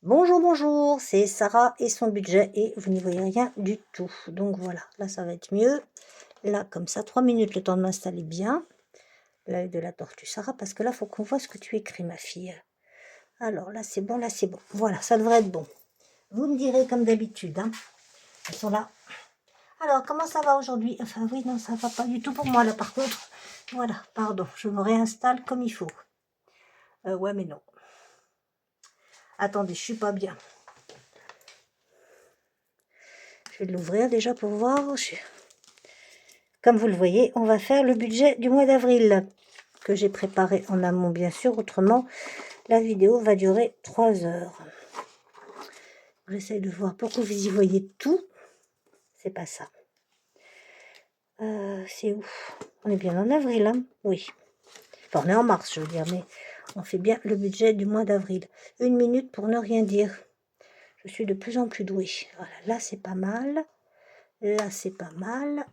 Bonjour, bonjour, c'est Sarah et son budget et vous n'y voyez rien du tout. Donc voilà, là ça va être mieux. Là comme ça, 3 minutes le temps de m'installer bien. L'œil de la tortue Sarah, parce que là, faut qu'on voit ce que tu écris, ma fille. Alors là c'est bon, là c'est bon. Voilà, ça devrait être bon. Vous me direz comme d'habitude, hein. Elles sont là. Alors, comment ça va aujourd'hui? Enfin oui, non, ça va pas du tout pour moi là par contre. Voilà, pardon, je me réinstalle comme il faut. Ouais, mais non. Attendez, je suis pas bien. Je vais l'ouvrir déjà pour voir. Comme vous le voyez, on va faire le budget du mois d'avril que j'ai préparé en amont, bien sûr. Autrement, la vidéo va durer 3 heures. J'essaie de voir pour que vous y voyez tout. C'est pas ça. C'est où? On est bien en avril, hein? Oui. Enfin, on est en mars, je veux dire, mais on fait bien le budget du mois d'avril. 1 minute pour ne rien dire. Je suis de plus en plus douée. Voilà, là, c'est pas mal. Là, c'est pas mal.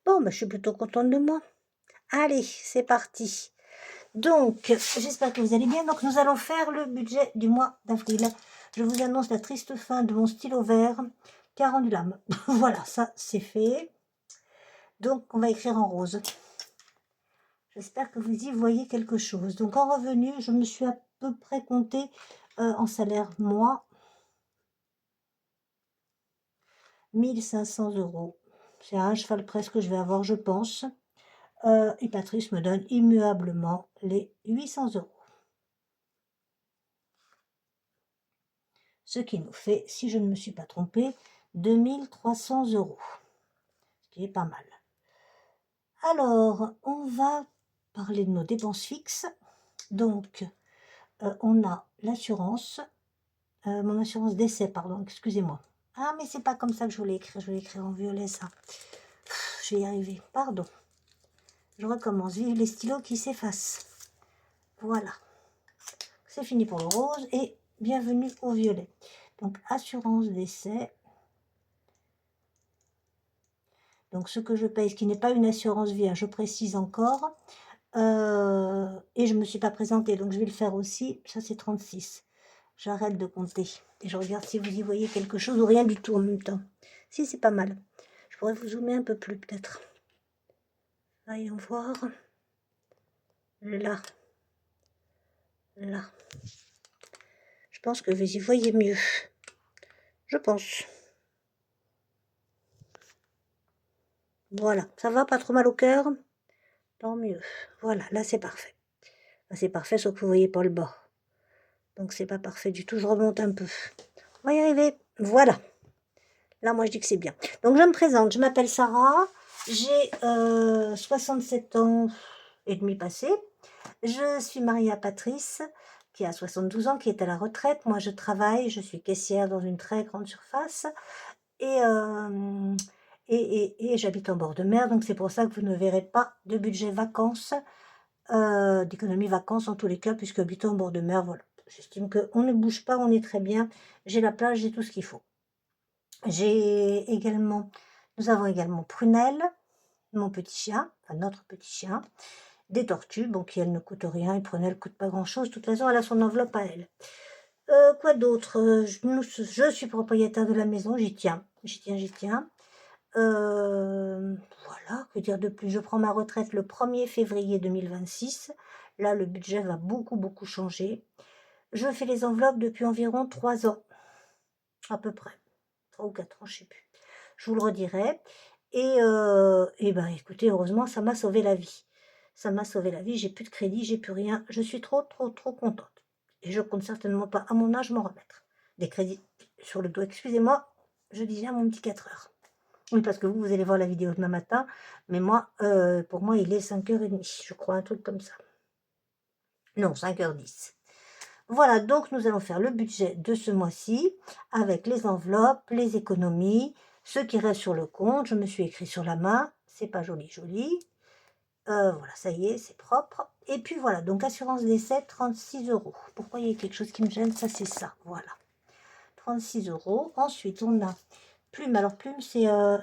Bon, je suis plutôt contente de moi. Allez, c'est parti. Donc, j'espère que vous allez bien. Donc, nous allons faire le budget du mois d'avril. Je vous annonce la triste fin de mon stylo vert qui a rendu l'âme. Voilà, ça, c'est fait. Donc, on va écrire en rose. J'espère que vous y voyez quelque chose. Donc, en revenu, je me suis à peu près compté en salaire mois. 1500 €. C'est un cheval près que je vais avoir, je pense. Et Patrice me donne immuablement les 800 €. Ce qui nous fait, si je ne me suis pas trompée, 2300 €, ce qui est pas mal. Alors, on va parler de nos dépenses fixes. Donc, on a l'assurance, mon assurance décès, pardon, excusez-moi. Ah, mais c'est pas comme ça que je voulais écrire en violet, ça. Je vais y arriver, pardon. Je recommence, vive les stylos qui s'effacent. Voilà. C'est fini pour le rose et bienvenue au violet. Donc, assurance décès. Donc, ce que je paye, ce qui n'est pas une assurance vie, hein, je précise encore. Et je ne me suis pas présentée, donc je vais le faire aussi. Ça, c'est 36. J'arrête de compter. Et je regarde si vous y voyez quelque chose ou rien du tout en même temps. Si, c'est pas mal. Je pourrais vous zoomer un peu plus, peut-être. Voyons voir. Là. Là. Je pense que vous y voyez mieux. Je pense. Voilà. Ça va, pas trop mal au cœur? Tant mieux. Voilà, là, c'est parfait. Là, c'est parfait, sauf que vous voyez pas le bas. Donc, c'est pas parfait du tout. Je remonte un peu. On va y arriver. Voilà. Là, moi, je dis que c'est bien. Donc, je me présente. Je m'appelle Sarah. J'ai 67 ans et demi passés. Je suis mariée à Patrice, qui a 72 ans, qui est à la retraite. Moi, je travaille. Je suis caissière dans une très grande surface. Et, j'habite en bord de mer. Donc, c'est pour ça que vous ne verrez pas de budget vacances, d'économie vacances en tous les cas, puisque habitant en bord de mer, voilà. J'estime qu'on ne bouge pas, on est très bien. J'ai la plage, j'ai tout ce qu'il faut. Nous avons également Prunelle, mon petit chien, enfin notre petit chien, des tortues, bon, qui elles ne coûtent rien, et Prunelle ne coûte pas grand-chose, de toute façon elle a son enveloppe à elle. Quoi d'autre? Je suis propriétaire de la maison, j'y tiens, j'y tiens, j'y tiens. Voilà, que dire de plus? Je prends ma retraite le 1er février 2026. Là, le budget va beaucoup, beaucoup changer. Je fais les enveloppes depuis environ 3 ans, à peu près. 3 ou 4 ans, je sais plus. Je vous le redirai. Et ben, écoutez, heureusement, ça m'a sauvé la vie. Ça m'a sauvé la vie, j'ai plus de crédit, j'ai plus rien. Je suis trop, trop, trop contente. Et je compte certainement pas, à mon âge, m'en remettre. Des crédits sur le dos, excusez-moi, je disais à mon petit 4 heures. Oui, parce que vous allez voir la vidéo demain matin, mais moi, pour moi, il est 5h30, je crois, un truc comme ça. Non, 5h10. Voilà, donc nous allons faire le budget de ce mois-ci avec les enveloppes, les économies, ce qui reste sur le compte. Je me suis écrit sur la main, c'est pas joli, joli. Voilà, ça y est, c'est propre. Et puis voilà, donc assurance décès, 36 €. Pourquoi il y a quelque chose qui me gêne? Ça, c'est ça, voilà. 36 €. Ensuite, on a Plume. Alors, Plume, c'est un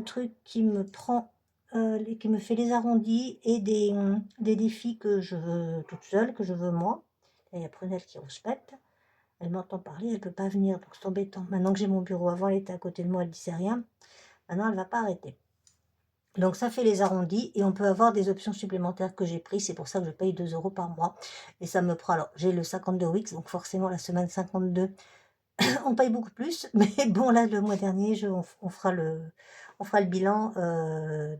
truc qui me prend, qui me fait les arrondis et des défis que je veux toute seule, que je veux moi. Il y a Prunelle qui rouspète. Elle m'entend parler, elle ne peut pas venir, donc c'est embêtant. Maintenant que j'ai mon bureau, avant elle était à côté de moi, elle ne disait rien. Maintenant, elle ne va pas arrêter. Donc ça fait les arrondis et on peut avoir des options supplémentaires que j'ai pris. C'est pour ça que je paye 2 € par mois. Et ça me prend, alors j'ai le 52 weeks, donc forcément la semaine 52, on paye beaucoup plus. Mais bon, là, le mois dernier, on fera le bilan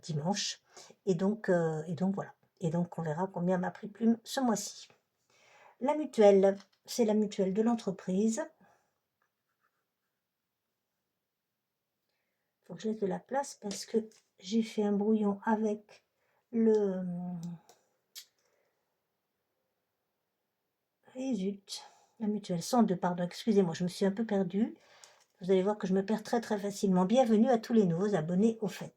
dimanche. Et donc voilà. Et donc on verra combien m'a pris Plume ce mois-ci. La mutuelle, c'est la mutuelle de l'entreprise. Il faut que je laisse de la place parce que j'ai fait un brouillon avec le... Et zut, la mutuelle 102, pardon, excusez-moi, je me suis un peu perdue. Vous allez voir que je me perds très très facilement. Bienvenue à tous les nouveaux abonnés au fait.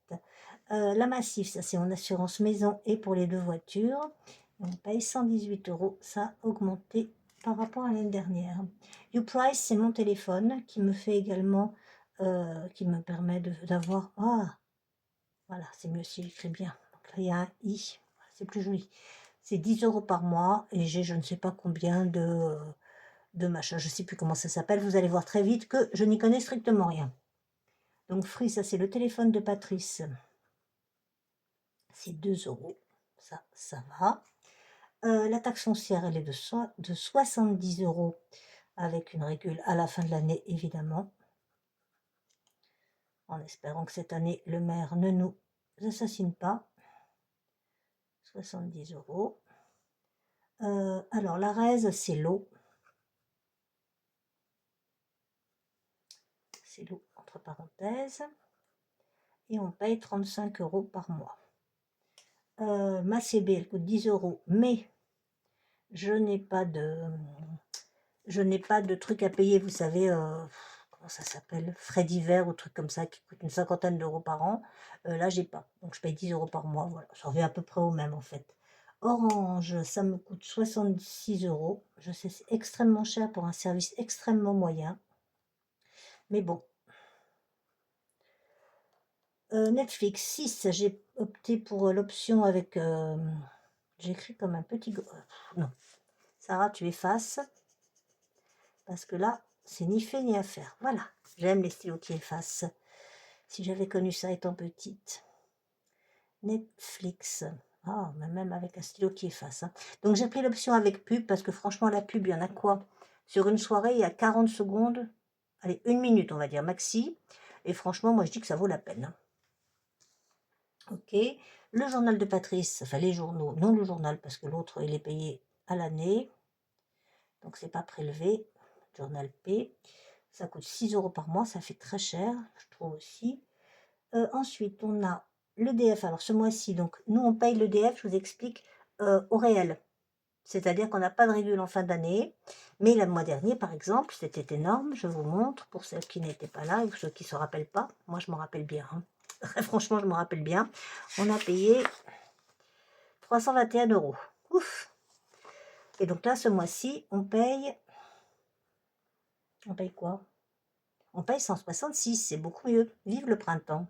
La Massif, ça c'est en assurance maison et pour les 2 voitures. On paye 118 €, ça a augmenté par rapport à l'année dernière. YouPrice, c'est mon téléphone qui me fait également, qui me permet d'avoir... Ah, voilà, c'est mieux si j'écris bien. Donc là, il y a un i, c'est plus joli. C'est 10 € par mois et j'ai je ne sais pas combien de machin. Je ne sais plus comment ça s'appelle. Vous allez voir très vite que je n'y connais strictement rien. Donc Free, ça c'est le téléphone de Patrice. C'est 2 €. Ça va. La taxe foncière, elle est de 70 € avec une régule à la fin de l'année, évidemment. En espérant que cette année, le maire ne nous assassine pas. 70 €. Alors, la RES, c'est l'eau. C'est l'eau, entre parenthèses. Et on paye 35 € par mois. Ma CB, elle coûte 10 €, mais je n'ai pas de truc à payer, vous savez, comment ça s'appelle, frais divers ou trucs comme ça qui coûtent une 50aine d'euros par an. Là, j'ai pas. Donc, je paye 10 € par mois. Voilà, ça revient à peu près au même en fait. Orange, ça me coûte 66 €. Je sais, c'est extrêmement cher pour un service extrêmement moyen. Mais bon. Netflix, 6, j'ai opté pour l'option avec... j'écris comme un petit... non. Sarah, tu effaces. Parce que là, c'est ni fait ni à faire. Voilà, j'aime les stylos qui effacent. Si j'avais connu ça étant petite. Netflix. Ah, mais même avec un stylo qui efface. Hein. Donc j'ai pris l'option avec pub parce que franchement, la pub, il y en a quoi? Sur une soirée, il y a 40 secondes. Allez, 1 minute, on va dire, maxi. Et franchement, moi, je dis que ça vaut la peine. Hein. Ok. Le journal de Patrice, enfin les journaux, non le journal, parce que l'autre, il est payé à l'année. Donc, c'est pas prélevé. Journal P. Ça coûte 6 € par mois, ça fait très cher, je trouve aussi. Ensuite, on a l'EDF. Alors, ce mois-ci, donc, nous, on paye l'EDF, je vous explique, au réel. C'est-à-dire qu'on n'a pas de régule en fin d'année. Mais le mois dernier, par exemple, c'était énorme. Je vous montre, pour ceux qui n'étaient pas là, ou ceux qui ne se rappellent pas. Moi, je me rappelle bien. Hein. Franchement, je me rappelle bien. On a payé 321 €. Ouf! Et donc là, ce mois-ci, on paye... On paye quoi? On paye 166, c'est beaucoup mieux. Vive le printemps.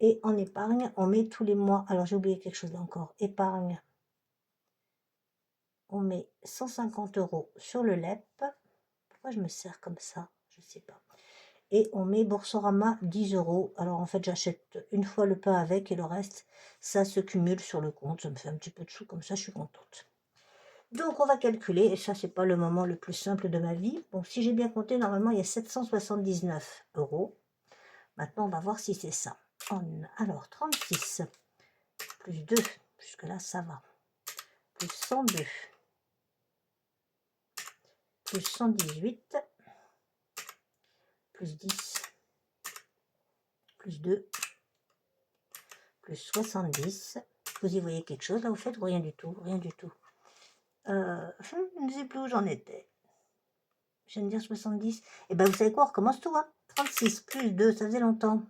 Et en épargne, on met tous les mois... Alors, j'ai oublié quelque chose là encore. Épargne. On met 150 € sur le LEP. Pourquoi je me sers comme ça? Je ne sais pas. Et on met Boursorama 10 €. Alors, en fait, j'achète une fois le pain avec et le reste, ça se cumule sur le compte. Ça me fait un petit peu de sous comme ça, je suis contente. Donc, on va calculer. Et ça, c'est pas le moment le plus simple de ma vie. Bon, si j'ai bien compté, normalement, il y a 779 €. Maintenant, on va voir si c'est ça. Alors, 36 plus 2, puisque là, ça va. Plus 102, plus 118, plus 10, plus 2, plus 70. Vous y voyez quelque chose là, vous faites ou rien du tout? Rien du tout. Je ne sais plus où j'en étais. Je viens de dire 70. Et ben, vous savez quoi, on recommence tout. Hein. 36 plus 2, ça faisait longtemps.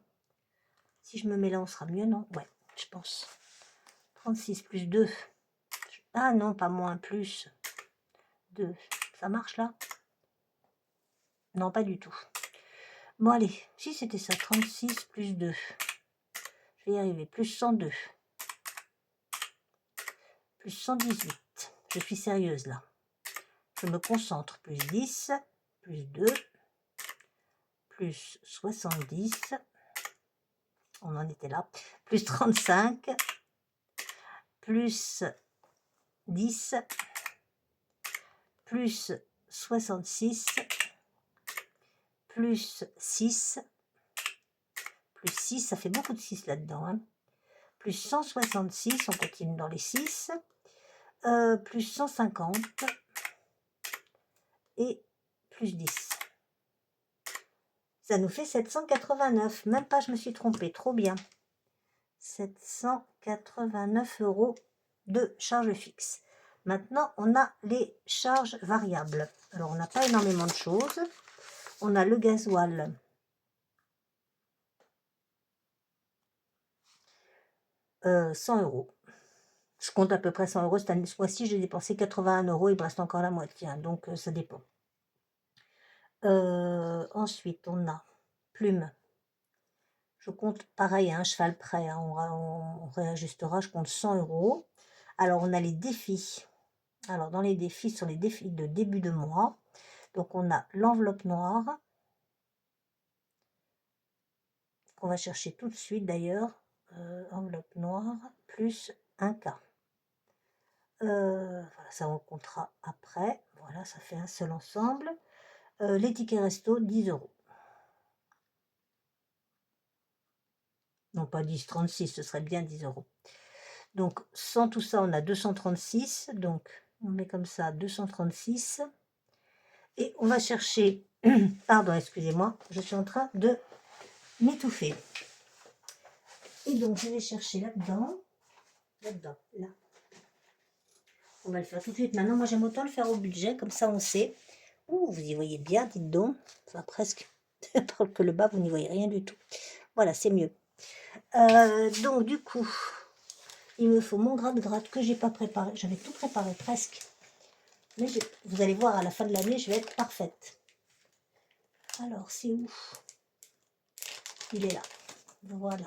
Si je me mets là, on sera mieux, non? Ouais, je pense. 36 plus 2. Ah non, pas moins, plus 2. Ça marche là? Non, pas du tout. Bon, allez, si c'était ça, 36 plus 2. Je vais y arriver, plus 102. Plus 118. Je suis sérieuse là. Je me concentre. Plus 10, plus 2, plus 70. On en était là. Plus 35, plus 10, plus 66, plus 6, plus 6, ça fait beaucoup de 6 là-dedans, hein. Plus 166, on continue dans les 6, plus 150 et plus 10. Ça nous fait 789, même pas je me suis trompée, trop bien. 789 € de charges fixes. Maintenant, on a les charges variables. Alors, on n'a pas énormément de choses. On a le gasoil. Euh, 100 €. Je compte à peu près 100 € cette fois-ci. J'ai dépensé 81 €. Il me reste encore la moitié, hein, donc ça dépend. Ensuite, on a plume. Je compte pareil, un cheval prêt. Hein, on réajustera. Je compte 100 €. Alors, on a les défis. Alors, dans les défis, sur les défis de début de mois, donc on a l'enveloppe noire, qu'on va chercher tout de suite d'ailleurs, enveloppe noire, plus un K. Voilà, ça on comptera après. Voilà, ça fait un seul ensemble. Les tickets resto, 10 €. Non, pas 10,36, ce serait bien 10 €. Donc, sans tout ça, on a 236. Donc, on met comme ça 236. Et on va chercher, pardon, excusez-moi, je suis en train de m'étouffer. Et donc, je vais chercher là-dedans, là. On va le faire tout de suite. Maintenant, moi, j'aime autant le faire au budget, comme ça, on sait. Ouh, vous y voyez bien, dites donc. Enfin, presque. Alors que le bas, vous n'y voyez rien du tout. Voilà, c'est mieux. Donc, du coup, il me faut mon gratte-gratte que j'ai pas préparé. J'avais tout préparé, presque. Mais vous allez voir, à la fin de l'année, je vais être parfaite. Alors, c'est où? Il est là. Voilà.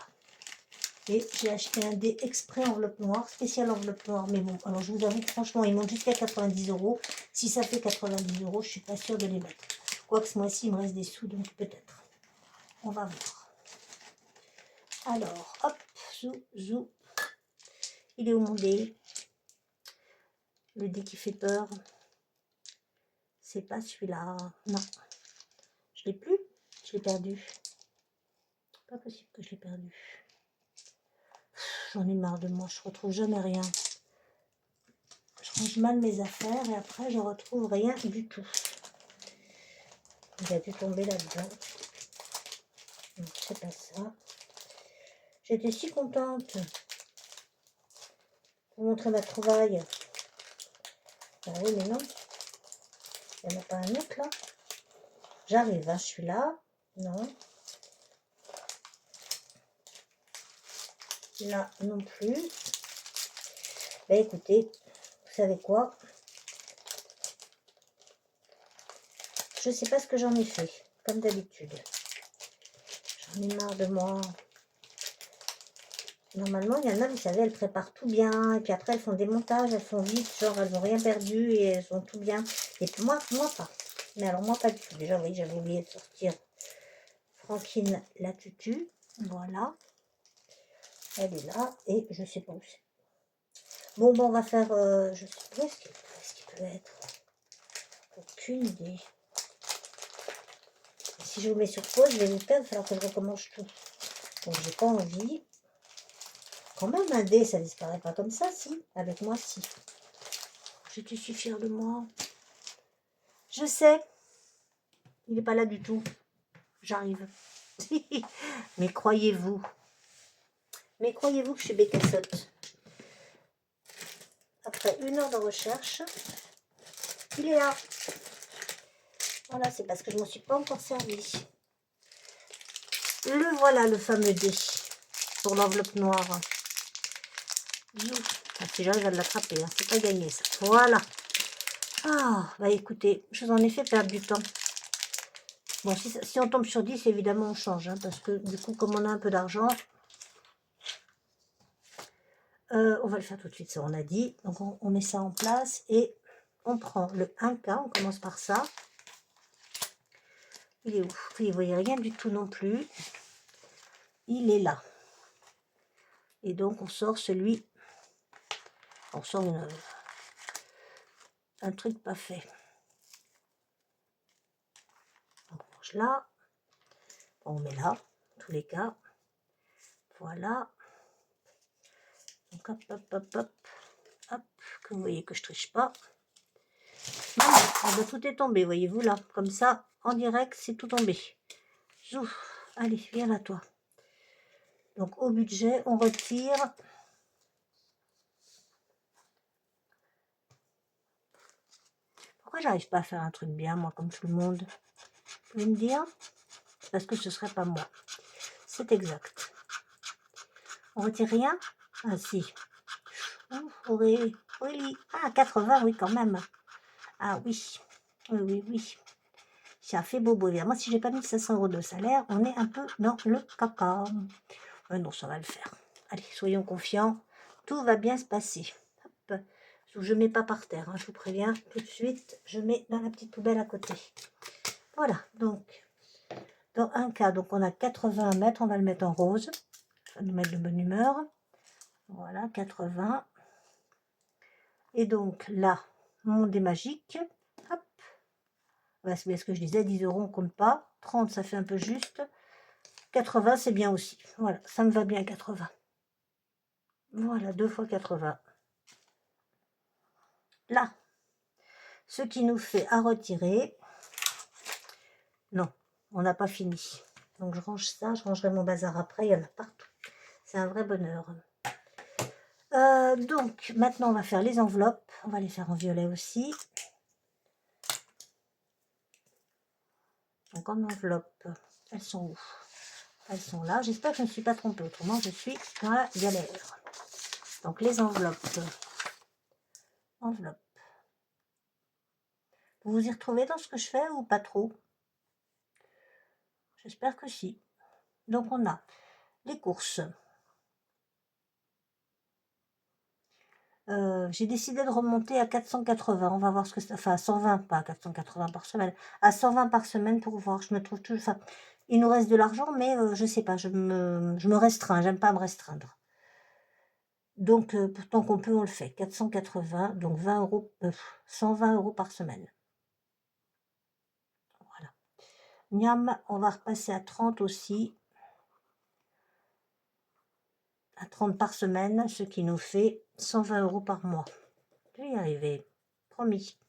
Et j'ai acheté un dé exprès enveloppe noire, spécial enveloppe noire. Mais bon, alors je vous avoue, franchement, ils montent jusqu'à 90 €. Si ça fait 90 €, je suis pas sûre de les mettre. Quoique ce mois-ci, il me reste des sous, donc peut-être. On va voir. Alors, hop, zou. Il est où mon dé? Le dé qui fait peur. C'est pas celui-là. Non. Je l'ai plus. Je l'ai perdu. Pas possible que je l'ai perdu. J'en ai marre de moi. Je retrouve jamais rien. Je range mal mes affaires et après je retrouve rien du tout. Il a dû tomber là-dedans. C'est pas ça. J'étais si contente pour montrer ma trouvaille. Ah oui, mais non. Il n'y en a pas un autre là. J'arrive, hein, je suis là. Non. Là non plus. Ben écoutez, vous savez quoi? Je sais pas ce que j'en ai fait, comme d'habitude. J'en ai marre de moi. Normalement, il y en a, vous savez, elles préparent tout bien. Et puis après, elles font des montages, elles font vite. Genre, elles n'ont rien perdu et elles ont tout bien. Et puis moi pas. Mais alors, moi, pas du tout. Déjà, oui, j'avais oublié de sortir Franquine la tutu. Voilà. Elle est là. Et je sais pas où c'est. Bon, on va faire... je sais pas où est-ce qu'il peut être. Aucune idée. Et si je vous mets sur pause, je vais vous perdre. Il va falloir que je recommence tout. Donc, j'ai pas envie. Quand même, un dé, ça disparaît pas comme ça, si. Avec moi, si. Je suis fière de moi. Je sais. Il n'est pas là du tout. J'arrive. Mais croyez-vous que je suis bécassotte. Après 1 heure de recherche, il est là. Voilà, c'est parce que je ne m'en suis pas encore servi. Le voilà, le fameux dé pour l'enveloppe noire. Ah, si j'arrive à l'attraper, hein, c'est pas gagné ça. Voilà. Ah, bah écoutez, je vous en ai fait perdre du temps. Bon, si on tombe sur 10, évidemment, on change. Hein, parce que du coup, comme on a un peu d'argent, on va le faire tout de suite, ça on a dit. Donc, on met ça en place et on prend le 1K, on commence par ça. Il est où? Vous ne voyez rien du tout non plus. Il est là. Et donc on sort celui, on sort un truc pas fait. On range là, on met là, en tous les cas. Voilà. Donc hop, hop, hop, hop, hop, que vous voyez que je triche pas. Voilà, tout est tombé, voyez-vous là, comme ça, en direct, c'est tout tombé. Zouf, allez, viens là toi. Donc au budget, on retire. Pourquoi j'arrive pas à faire un truc bien, moi, comme tout le monde? Vous pouvez me dire? Parce que ce serait pas moi. C'est exact. On retire rien? Ah si. Oui, oui. Ah, 80, oui, quand même. Ah oui. Oui, oui, oui. Ça fait bobo. Moi, si j'ai pas mis 500 € de salaire, on est un peu dans le caca. Non, ça va le faire. Allez, soyons confiants. Tout va bien se passer. Hop. Je ne mets pas par terre, hein, je vous préviens. Tout de suite, je mets dans la petite poubelle à côté. Voilà, donc, dans un cas, donc on a 80 à mettre. On va le mettre en rose. Ça va nous mettre de bonne humeur. Voilà, 80. Et donc, là, mon dé magique. Hop. Voilà, c'est bien ce que je disais. 10 €, on compte pas. 30, ça fait un peu juste. 80, c'est bien aussi. Voilà, ça me va bien, 80. Voilà, 2 fois 80. Là, ce qui nous fait à retirer. Non, on n'a pas fini. Donc, je range ça. Je rangerai mon bazar après. Il y en a partout. C'est un vrai bonheur. Donc, maintenant, on va faire les enveloppes. On va les faire en violet aussi. Donc, en enveloppe, elles sont où? Elles sont là. J'espère que je ne me suis pas trompée. Autrement, je suis dans la galère. Donc, les enveloppes. Enveloppe. Vous vous y retrouvez dans ce que je fais ou pas trop? J'espère que si. Donc, on a les courses. J'ai décidé de remonter à 480. On va voir ce que ça fait. Enfin, à 120, pas à 480 par semaine. À 120 par semaine pour voir. Je me trouve toujours. Enfin, il nous reste de l'argent, mais je sais pas. Je me restreins. J'aime pas me restreindre. Donc, tant qu'on peut, on le fait. 480, donc 20 €, 120 € par semaine. Voilà. Miam, on va repasser à 30 aussi. À 30 par semaine, ce qui nous fait 120 € par mois. Je vais y arriver. Promis.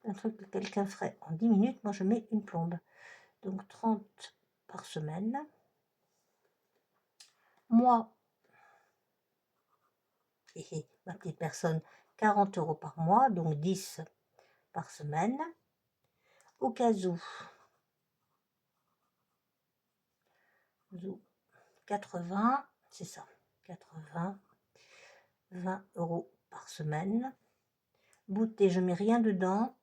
Un truc que quelqu'un ferait en 10 minutes, moi je mets une plombe. Donc 30 par semaine. Moi, ma petite personne, 40 € par mois, donc 10 par semaine. Au cas où, 80, c'est ça, 80, 20 € par semaine. Bouteille, je mets rien dedans.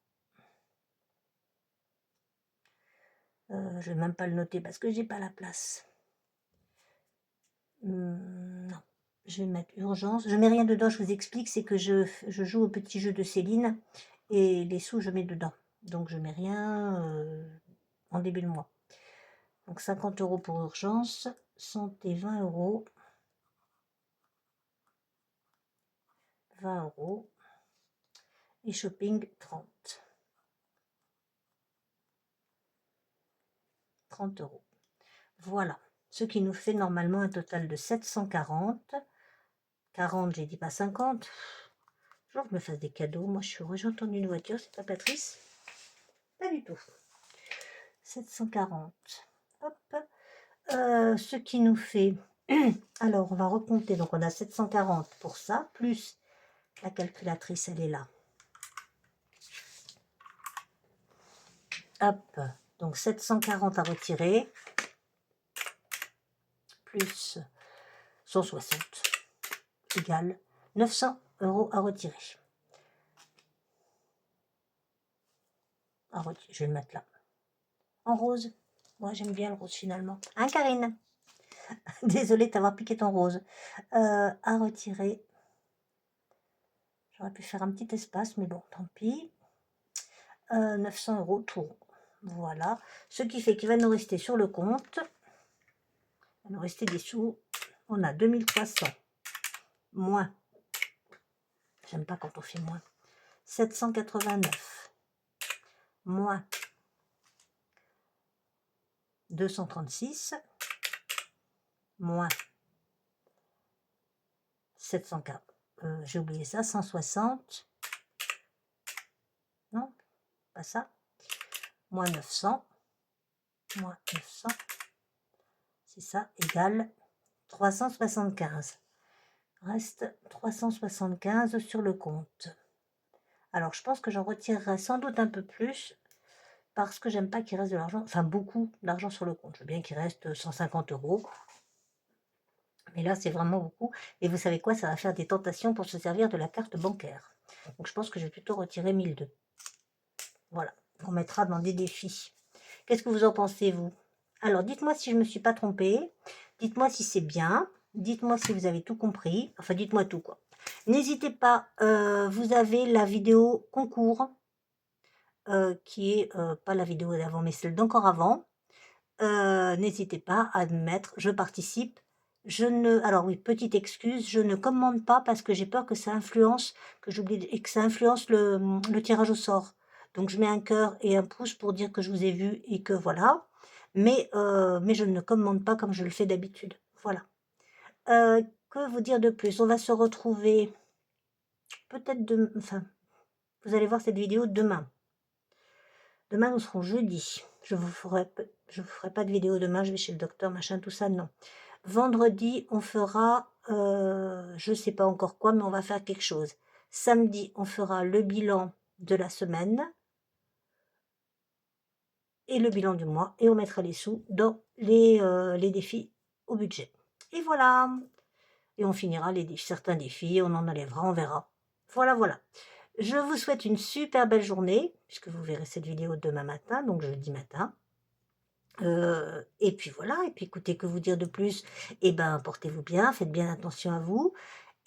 Je vais même pas le noter parce que j'ai pas la place. Non, je vais mettre urgence. Je mets rien dedans, je vous explique, c'est que je joue au petit jeu de Céline et les sous je mets dedans. Donc je mets rien en début de mois. Donc 50 € pour urgence, santé 20 €, 20 € et shopping 30. 30 €. Voilà, ce qui nous fait normalement un total de 740. 40, j'ai dit pas 50. Genre je me fasse des cadeaux. Moi je suis heureuse, j'ai entendu une voiture, c'est pas Patrice? Pas du tout. 740. Hop. Ce qui nous fait... Alors, on va recompter. Donc, on a 740 pour ça, plus la calculatrice, elle est là. Hop. Donc, 740 à retirer, plus 160, égale 900 € à retirer. Je vais le mettre là. En rose. Moi, j'aime bien le rose finalement. Hein, Karine? Désolée de t'avoir piqué ton rose. À retirer. J'aurais pu faire un petit espace, mais bon, tant pis. 900 € tout rond. Voilà. Ce qui fait qu'il va nous rester sur le compte, il va nous rester des sous. On a 2300 moins, j'aime pas quand on fait moins, 789 moins 236 moins 740, j'ai oublié ça, 160, non, pas ça, moins 900, c'est ça, égale 375. Reste 375 sur le compte. Alors, je pense que j'en retirerai sans doute un peu plus parce que j'aime pas qu'il reste de l'argent, enfin beaucoup d'argent sur le compte. Je veux bien qu'il reste 150 €. Mais là, c'est vraiment beaucoup. Et vous savez quoi? Ça va faire des tentations pour se servir de la carte bancaire. Donc, je pense que je vais plutôt retirer 1002. Voilà, on mettra dans des défis. Qu'est-ce que vous en pensez, vous? Alors, dites-moi si je ne me suis pas trompée. Dites-moi si c'est bien. Dites-moi si vous avez tout compris. Enfin, dites-moi tout, quoi. N'hésitez pas, vous avez la vidéo concours, qui est pas la vidéo d'avant, mais celle d'encore avant. N'hésitez pas à mettre je participe. Je ne, alors oui, petite excuse, je ne commande pas parce que j'ai peur que ça influence, que j'oublie, et que ça influence le tirage au sort. Donc je mets un cœur et un pouce pour dire que je vous ai vu et que voilà. Mais je ne commande pas comme je le fais d'habitude. Voilà. Que vous dire de plus? On va se retrouver peut-être demain, enfin, vous allez voir cette vidéo demain. Demain, nous serons jeudi. Je vous ferai pas de vidéo demain, je vais chez le docteur, machin, tout ça, non. Vendredi, on fera, je ne sais pas encore quoi, mais on va faire quelque chose. Samedi, on fera le bilan de la semaine et le bilan du mois, et on mettra les sous dans les défis au budget. Et voilà. Et on finira certains défis, on en enlèvera, on verra. Voilà, voilà. Je vous souhaite une super belle journée, puisque vous verrez cette vidéo demain matin, donc jeudi matin. Et puis voilà, et puis écoutez, que vous dire de plus? Eh ben, portez-vous bien, faites bien attention à vous,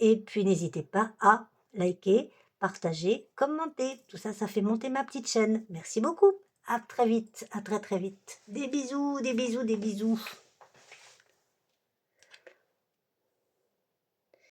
et puis n'hésitez pas à liker, partager, commenter. Tout ça, ça fait monter ma petite chaîne. Merci beaucoup. À très vite, à très très vite. Des bisous, des bisous, des bisous.